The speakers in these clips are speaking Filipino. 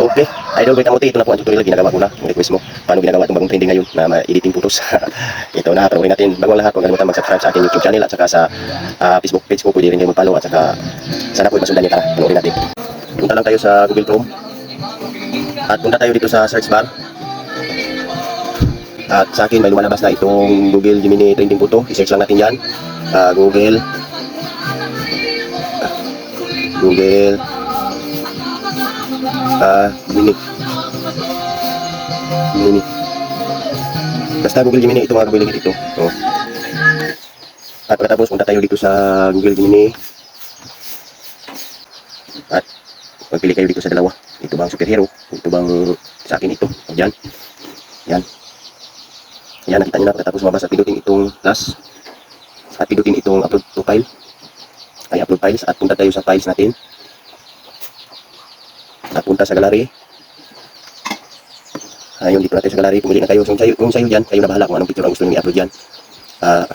Okay, idol Boy Kamuti, ito na po ang tutorial ginagawa ko na, yung request mo. Paano ginagawa itong bagong trending ngayon na ma-editing photos. Ito na, taruhin natin. Bago ang lahat, huwag kalimutan mag-subscribe sa aking YouTube channel at saka sa Facebook page ko. Pwede rin kayo mag-follow at saka sana po masundan niyo. Tara, panoorin natin. Punta lang tayo sa Google Chrome at punta tayo dito sa search bar. At sa akin may lumalabas na itong Google Gemini trending photo. I-search lang natin yan. Google Gemini. Basta Google Gemini ito mga kabiligit ito. Oh. At pagkatapos punta tayo dito sa Google Gemini. At magpili kayo dito sa dalawa. Ito bang superhero? Ito bang sa akin ito? O dyan. Yan. Yan, nakita nyo na pagkatapos mabasa. Pindutin itong plus. At pindutin itong upload to file. Ay upload files. At punta tayo sa files natin. At punta sa gallery. Ayun, dito natin sa gallery. Pumili na kayo. Kung sa'yo dyan, kayo na bahala kung anong picture ang gusto nyo i-upload dyan.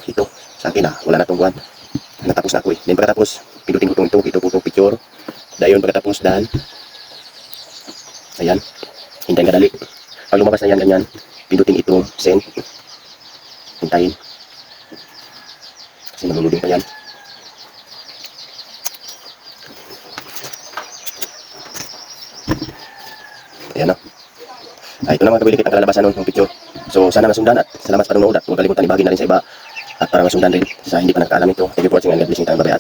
Ito, sa akin wala na itong buwan. Natapos na ako eh. Then pagkatapos, pindutin ko ito po itong picture. Dayon pagkatapos dan. Ayan. Hintayin kadali. Pag lumabas na yan, ganyan. Pindutin itong send. Hintayin. Kasi maluluding pa yan. Ayan na. Ito na mga kabilikit ang kalalabasan nun ng picture. So sana nasundan at salamat sa panonood at huwag kalimutan ibahagi na rin sa iba at para masundan rin sa hindi pa nakakaalam ito. Thank you for watching and God bless you. Bye-bye.